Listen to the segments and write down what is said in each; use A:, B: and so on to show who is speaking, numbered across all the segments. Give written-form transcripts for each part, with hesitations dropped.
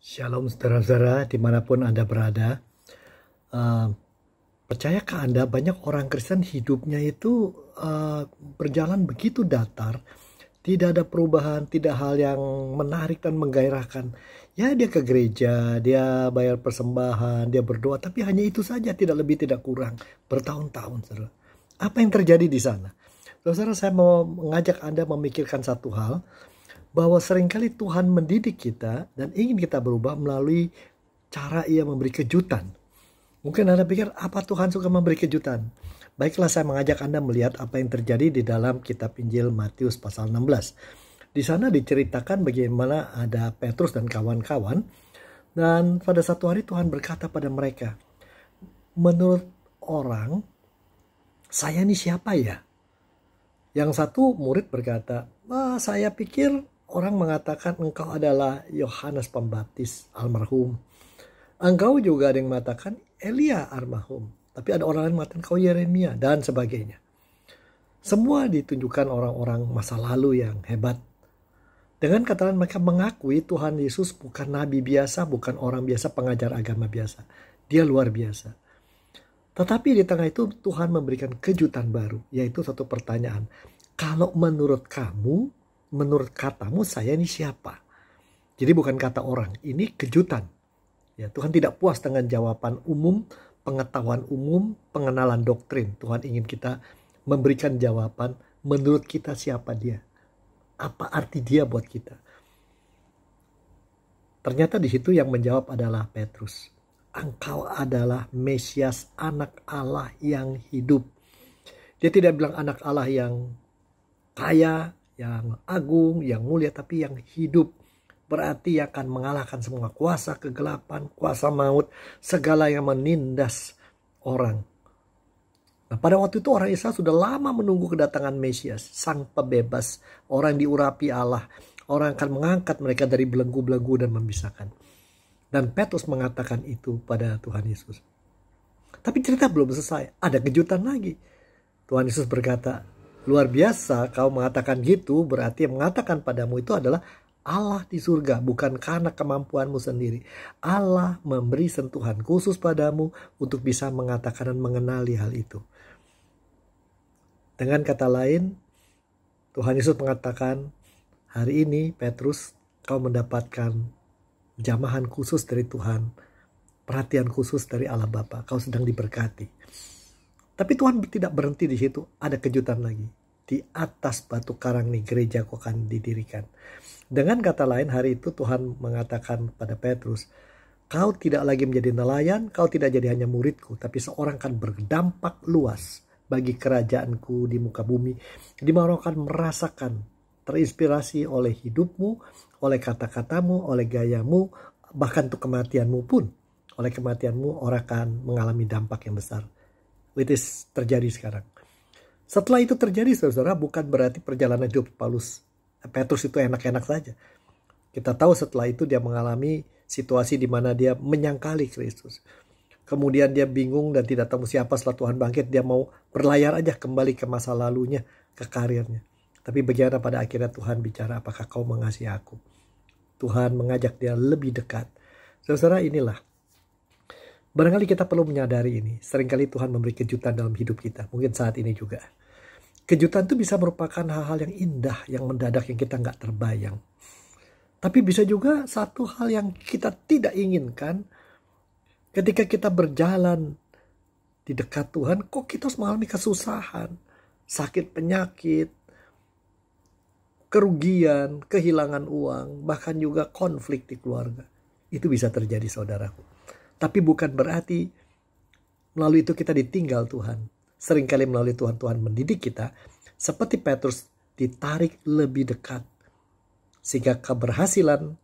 A: Shalom saudara-saudara dimanapun Anda berada. Eh, Percayakah Anda banyak orang Kristen hidupnya itu berjalan begitu datar. Tidak ada perubahan, tidak hal yang menarik dan menggairahkan. Ya, dia ke gereja, dia bayar persembahan, dia berdoa. Tapi hanya itu saja, tidak lebih tidak kurang. Bertahun-tahun saudara. Apa yang terjadi di sana? Saudara, saya mau mengajak Anda memikirkan satu hal, bahwa seringkali Tuhan mendidik kita dan ingin kita berubah melalui cara Ia memberi kejutan. Mungkin Anda pikir, apa Tuhan suka memberi kejutan? Baiklah, saya mengajak Anda melihat apa yang terjadi di dalam kitab Injil Matius pasal 16. Di sana diceritakan bagaimana ada Petrus dan kawan-kawan, dan pada satu hari Tuhan berkata pada mereka, menurut orang, saya ini siapa ya? Yang satu murid berkata, saya pikir orang mengatakan engkau adalah Yohanes Pembaptis almarhum. Engkau juga ada yang mengatakan Elia almarhum. Tapi ada orang lain mengatakan engkau Yeremia dan sebagainya. Semua ditunjukkan orang-orang masa lalu yang hebat. Dengan kata lain mereka mengakui Tuhan Yesus bukan nabi biasa, bukan orang biasa, pengajar agama biasa. Dia luar biasa. Tetapi di tengah itu Tuhan memberikan kejutan baru, yaitu satu pertanyaan. Kalau menurut kamu, menurut katamu saya ini siapa? Jadi bukan kata orang, ini kejutan. Ya, Tuhan tidak puas dengan jawaban umum, pengetahuan umum, pengenalan doktrin. Tuhan ingin kita memberikan jawaban menurut kita siapa dia. Apa arti dia buat kita? Ternyata di situ yang menjawab adalah Petrus. Engkau adalah Mesias, anak Allah yang hidup. Dia tidak bilang anak Allah yang kaya, yang agung, yang mulia, tapi yang hidup. Berarti akan mengalahkan semua kuasa kegelapan, kuasa maut, segala yang menindas orang. Nah, pada waktu itu orang Israel sudah lama menunggu kedatangan Mesias, sang pebebas, orang diurapi Allah. Orang akan mengangkat mereka dari belenggu-belenggu dan memisahkan. Dan Petrus mengatakan itu pada Tuhan Yesus. Tapi cerita belum selesai, ada kejutan lagi. Tuhan Yesus berkata, luar biasa kau mengatakan gitu, berarti yang mengatakan padamu itu adalah Allah di surga, bukan karena kemampuanmu sendiri. Allah memberi sentuhan khusus padamu untuk bisa mengatakan dan mengenali hal itu. Dengan kata lain, Tuhan Yesus mengatakan, hari ini Petrus, kau mendapatkan jamahan khusus dari Tuhan, perhatian khusus dari Allah Bapa. Kau sedang diberkati. Tapi Tuhan tidak berhenti di situ, ada kejutan lagi. Di atas batu karang nih gerejaku akan didirikan. Dengan kata lain, hari itu Tuhan mengatakan pada Petrus, kau tidak lagi menjadi nelayan, kau tidak jadi hanya muridku, tapi seorang akan berdampak luas bagi kerajaanku di muka bumi, di mana orang akan merasakan, terinspirasi oleh hidupmu, oleh kata-katamu, oleh gayamu, bahkan untuk kematianmu pun. Oleh kematianmu orang akan mengalami dampak yang besar. Itu terjadi sekarang. Setelah itu terjadi, saudara, bukan berarti perjalanan hidup Petrus itu enak-enak saja. Kita tahu setelah itu dia mengalami situasi di mana dia menyangkali Kristus. Kemudian dia bingung dan tidak tahu siapa setelah Tuhan bangkit. Dia mau berlayar aja kembali ke masa lalunya, ke karirnya. Tapi bagaimana pada akhirnya Tuhan bicara, apakah kau mengasihi aku? Tuhan mengajak dia lebih dekat. Saudara, inilah. Barangkali kita perlu menyadari ini. Seringkali Tuhan memberi kejutan dalam hidup kita. Mungkin saat ini juga. Kejutan itu bisa merupakan hal-hal yang indah, yang mendadak, yang kita nggak terbayang. Tapi bisa juga satu hal yang kita tidak inginkan. Ketika kita berjalan di dekat Tuhan, kok kita harus mengalami kesusahan, sakit penyakit, kerugian, kehilangan uang, bahkan juga konflik di keluarga. Itu bisa terjadi, saudaraku. Tapi bukan berarti melalui itu kita ditinggal Tuhan. Seringkali melalui Tuhan mendidik kita, seperti Petrus ditarik lebih dekat. Sehingga keberhasilan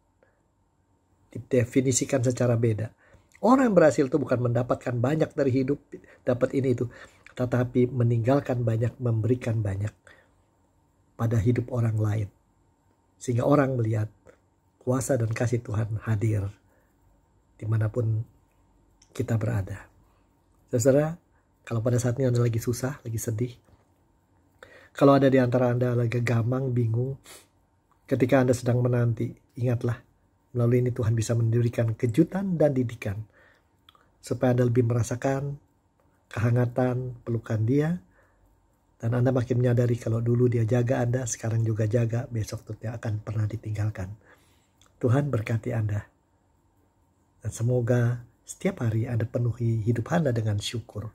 A: didefinisikan secara beda. Orang yang berhasil itu bukan mendapatkan banyak dari hidup, dapat ini itu. Tetapi meninggalkan banyak, memberikan banyak pada hidup orang lain. Sehingga orang melihat kuasa dan kasih Tuhan hadir dimanapun kita berada. Saudara, kalau pada saat ini Anda lagi susah, lagi sedih, kalau ada di antara Anda lagi gamang, bingung, ketika Anda sedang menanti, ingatlah Melalui ini Tuhan bisa memberikan kejutan dan didikan, supaya Anda lebih merasakan kehangatan, pelukan Dia, dan Anda makin menyadari kalau dulu Dia jaga Anda, sekarang juga jaga, besok tidak akan pernah ditinggalkan. Tuhan berkati Anda. Dan semoga setiap hari Anda penuhi hidup Anda dengan syukur.